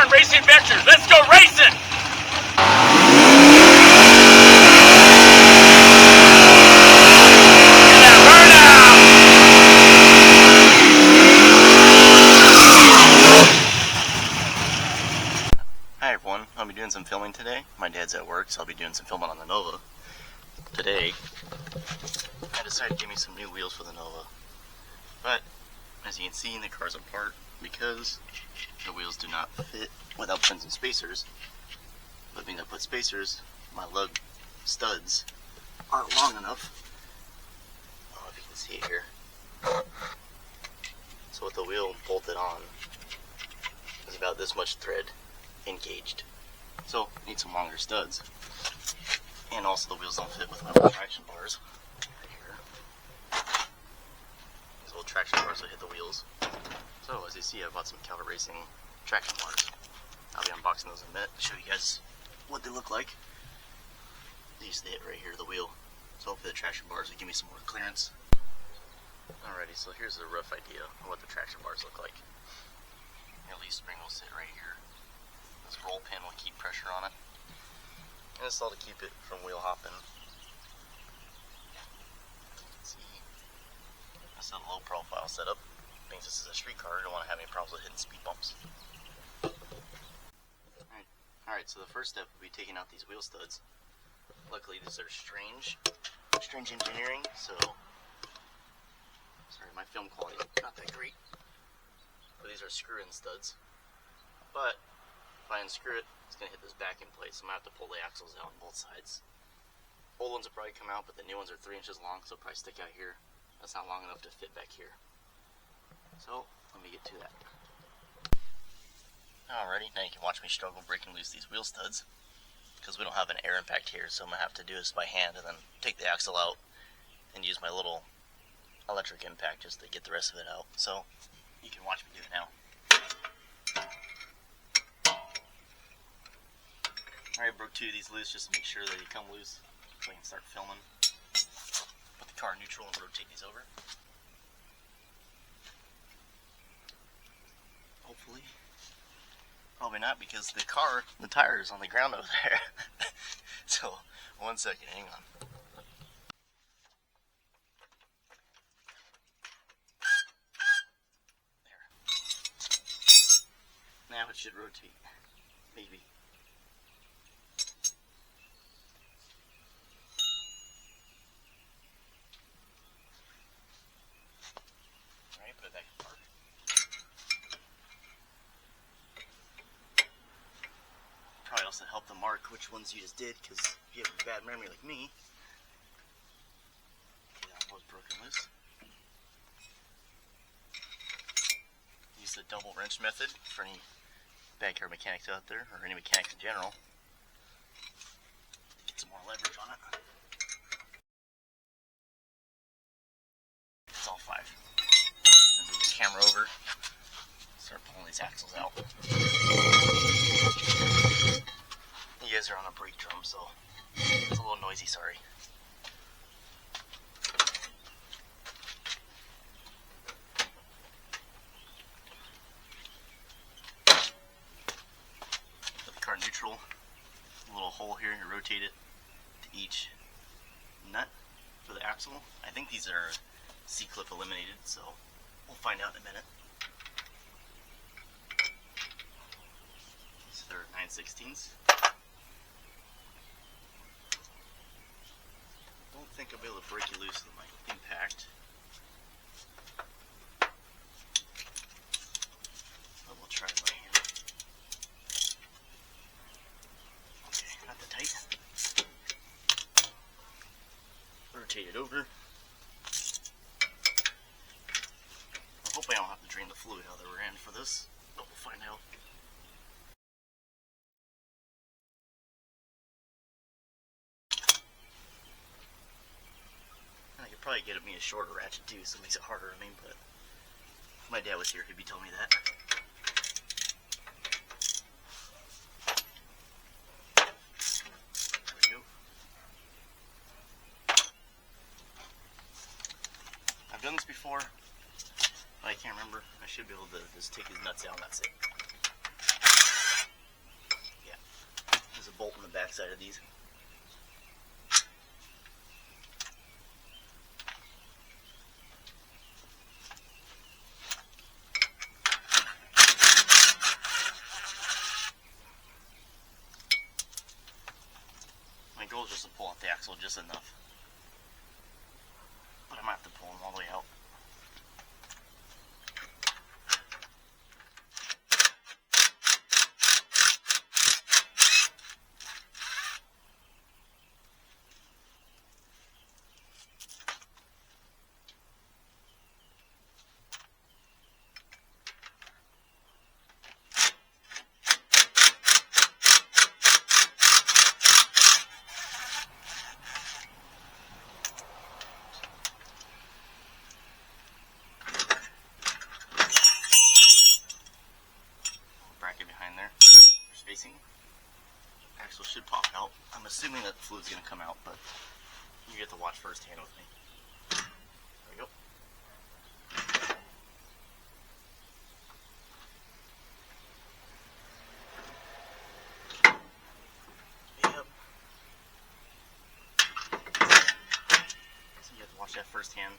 on Racing Adventures. Let's go racing! Hi everyone, I'll be doing some filming today. My dad's at work, so I'll be doing some filming on the Nova. Today, I decided to give me some new wheels for the Nova. But, as you can see, the car's apart because the wheels do not fit without putting some spacers. But being I put spacers, my lug studs aren't long enough. I don't know if you can see it here. So with the wheel bolted on, there's about this much thread engaged. So, need some longer studs. And also the wheels don't fit with my little traction bars. Right here. These little traction bars will hit the wheels. So, as you see, I bought some Calvert Racing traction bars. I'll be unboxing those in a minute to show you guys what they look like. They used to hit right here, the wheel. So hopefully the traction bars will give me some more clearance. Alrighty, so here's a rough idea of what the traction bars look like. Your leaf spring will sit right here. This roll pin will keep pressure on it. And it's all to keep it from wheel hopping. You can see this is a low profile setup. Means this is a street car, I don't want to have any problems with hitting speed bumps. Alright, so the first step will be taking out these wheel studs. Luckily these are strange engineering, so sorry, my film quality is not that great. But these are screw-in studs. But if I unscrew it, it's going to hit this backing plate, so I'm going to have to pull the axles out on both sides. Old ones will probably come out, but the new ones are 3 inches long, so they'll probably stick out here. That's not long enough to fit back here. So, let me get to that. Alrighty, now you can watch me struggle breaking loose these wheel studs, because we don't have an air impact here, so I'm going to have to do this by hand and then take the axle out and use my little electric impact just to get the rest of it out. So, you can watch me do it now. Alright, broke 2 of these loose just to make sure that they come loose so I can start filming. Put the car in neutral and rotate these over. Hopefully. Probably not, because the tire is on the ground over there. So, 1 second, hang on. There. Now it should rotate. Maybe. Alright, put it back in park. Probably also help to mark which ones you just did, because if you have a bad memory like me. Okay, that one was broken loose. Use the double wrench method for any backyard mechanics out there, or any mechanics in general. Get some more leverage on it. It's all 5. And move the camera over. Start pulling these axles out. You guys are on a brake drum, so it's a little noisy, sorry. Put the car neutral, a little hole here, you rotate it to each nut for the axle. I think these are C-clip eliminated, so we'll find out in a minute. So they're 9/16. I don't think I'll be able to break you loose with my impact. But we'll try it by hand. Okay, not that tight. Rotate it over. I hope I don't have to drain the fluid out of the rear end for this, but we'll find out. I could probably get me a shorter ratchet too, so it makes it harder on me, but if my dad was here, he'd be telling me that. There we go. I've done this before, but I can't remember. I should be able to just take these nuts out and that's it. backside of these. My goal is just to pull out the axle just enough, but I might have to pull them all the way out. Bracket behind there, spacing. Axle should pop out. I'm assuming that the fluid's going to come out, but you get to watch firsthand with me. There we go. Yep. So you have to watch that firsthand.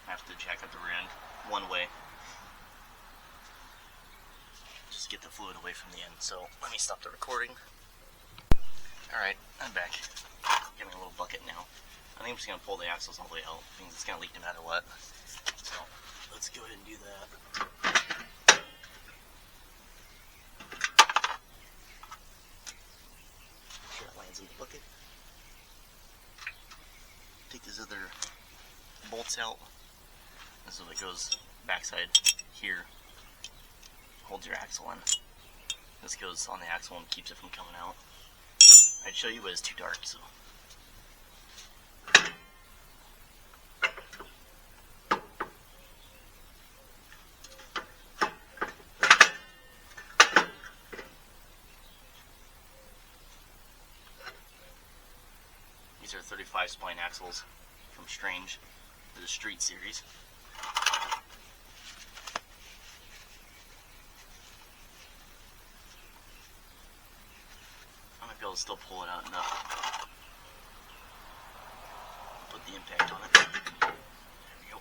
I have to jack up the rear end one way. Just get the fluid away from the end. So let me stop the recording. Alright, I'm back. Get me a little bucket now. I think I'm just going to pull the axles all the way out. I think it's going to leak no matter what. So let's go ahead and do that. Make sure that lands in the bucket. Take these other bolts out. This is what goes backside here. Holds your axle in. This goes on the axle and keeps it from coming out. I'd show you, but it's too dark, so. These are 35 spline axles from Strange, the Street series. I might be able to still pull it out enough. Put the impact on it. There we go.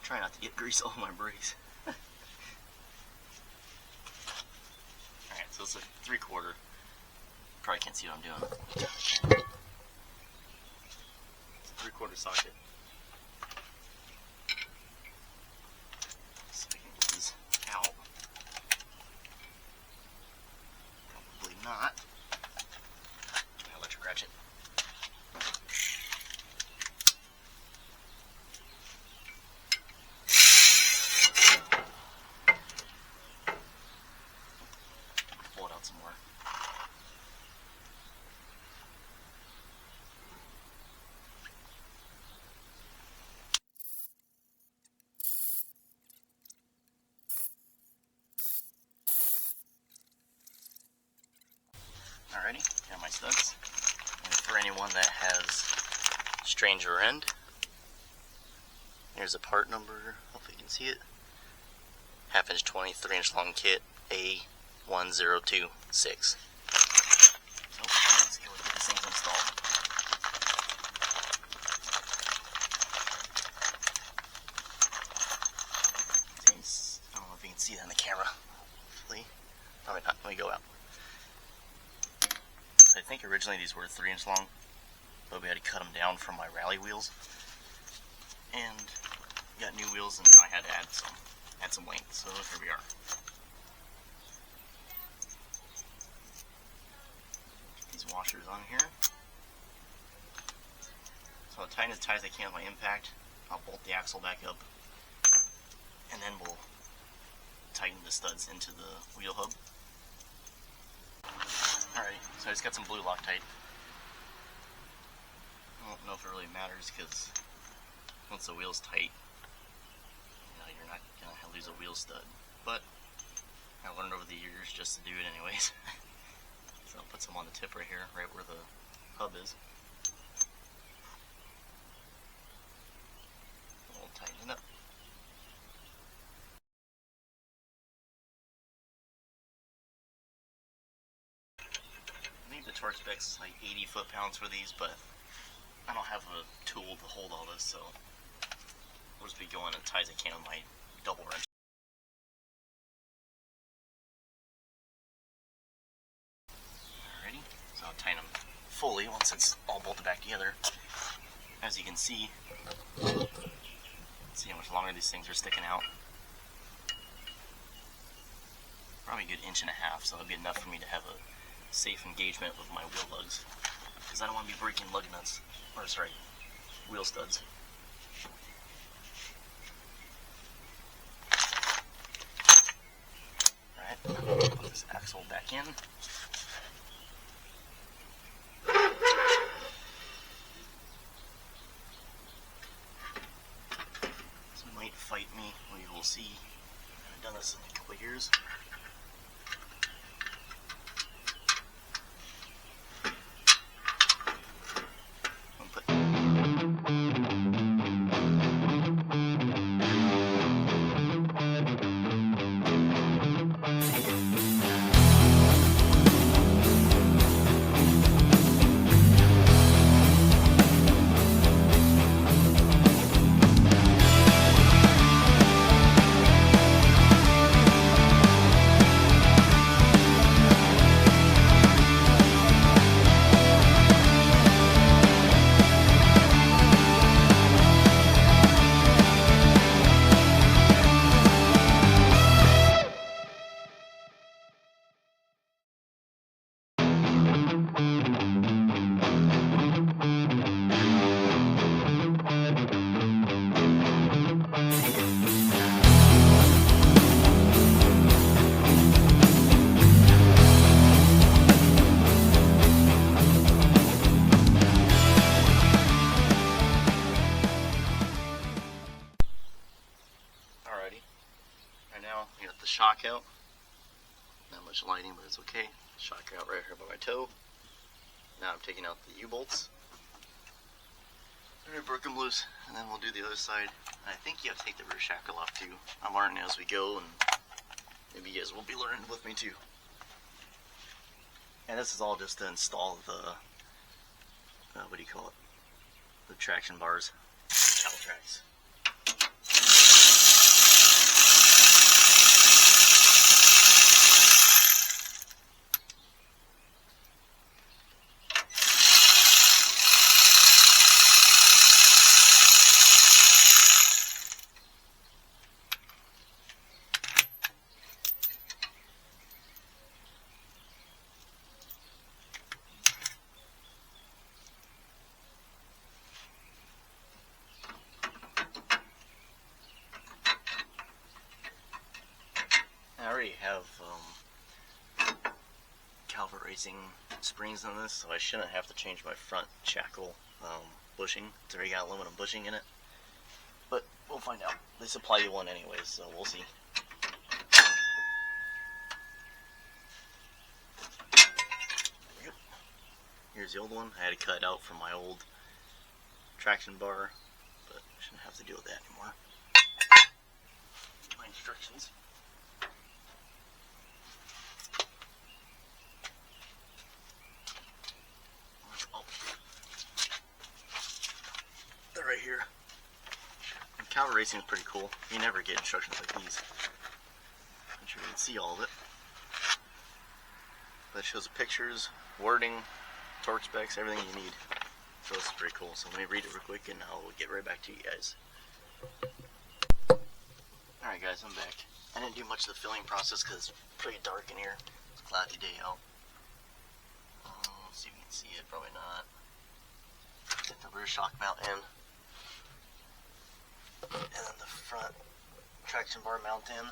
Try not to get grease all over my brakes. Alright, so it's a 3/4. Probably can't see what I'm doing. It's a 3/4 socket. See if I can get these out. Probably not. Electric ratchet. Pull it out some more. Alrighty, got my studs. And for anyone that has Strange rear end, here's a part number, hopefully you can see it. 1/2 inch 20, 3-inch long kit, A1026. So let's go get these things installed. I don't know if you can see that in the camera. Hopefully. Probably not. Let me go out. I think originally these were 3-inch long, but we had to cut them down from my rally wheels, and got new wheels, and now I had to add some length. So here we are. Get these washers on here. So I'll tighten as tight as I can with my impact. I'll bolt the axle back up, and then we'll tighten the studs into the wheel hub. Alright, so I just got some blue Loctite. I don't know if it really matters because once the wheel's tight, you're not going to lose a wheel stud. But I learned over the years just to do it anyways. So I'll put some on the tip right here, right where the hub is. We'll tighten it up. torque specs like 80 foot-pounds for these, but I don't have a tool to hold all this, so I'll just be going as tight as I can with my double wrench. Alrighty, so I'll tighten them fully once it's all bolted back together. As you can see how much longer these things are sticking out. Probably a good 1.5 inches, so it'll be enough for me to have a safe engagement with my wheel lugs, because I don't want to be breaking lug nuts, or sorry, wheel studs. Alright, put this axle back in. This might fight me, we will see. I haven't done this in a couple of years. Shock out. Not much lighting, but it's okay. Shock out right here by my toe. Now I'm taking out the U-bolts. I broke them loose, and then we'll do the other side. And I think you have to take the rear shackle off too. I'm learning as we go, and maybe you guys will be learning with me too. And this is all just to install the, what do you call it? The traction bars, caltracs. I already have Calvert racing springs on this, so I shouldn't have to change my front shackle bushing. It's already got aluminum bushing in it, but we'll find out. They supply you one anyways, so we'll see. Here's the old one. I had to cut it out from my old traction bar, but I shouldn't have to deal with that anymore. My instructions. They're right here. And Calvert racing is pretty cool. You never get instructions like these. I'm sure you can see all of it. That shows the pictures, wording, torque specs, everything you need. So this is pretty cool. So let me read it real quick and I'll get right back to you guys. Alright guys, I'm back. I didn't do much of the filling process because it's pretty dark in here. It's a cloudy day out. Let's see if you can see it, probably not. Get the rear shock mount in. And then the front traction bar mount in.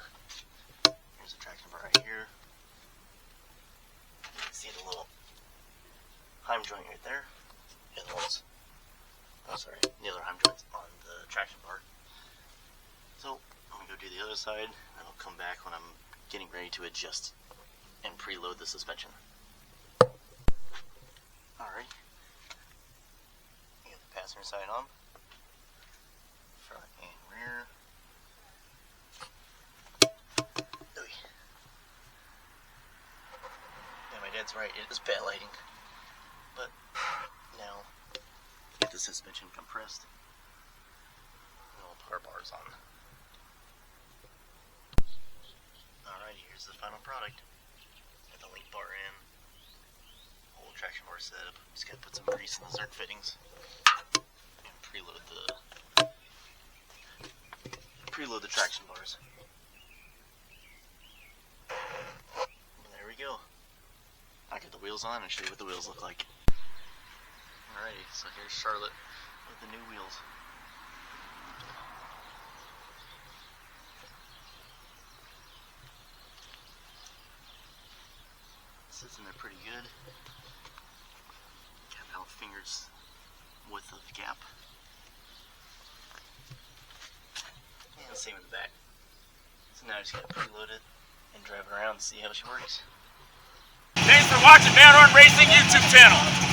Here's the traction bar right here. You can see the little heim joint right there. The other one's, oh sorry, the other heim joint's on the traction bar. So I'm gonna go do the other side, and I'll come back when I'm getting ready to adjust and preload the suspension. Alright. Get the passenger side on. Front and rear. Yeah, my dad's right, it is bad lighting. the suspension compressed. All power bars on. Alrighty, here's the final product. Got the link bar in. Whole traction bar setup. Just gotta put some grease in the zerk fittings. And preload the traction bars. And there we go. I got the wheels on and show you what the wheels look like. Alrighty, so here's Charlotte with the new wheels. Sits in there pretty good. Got about fingers width of gap. And same in the back. So now I just gotta preload it and drive it around and see how she works. Thanks for watching Mad Horn Racing YouTube channel.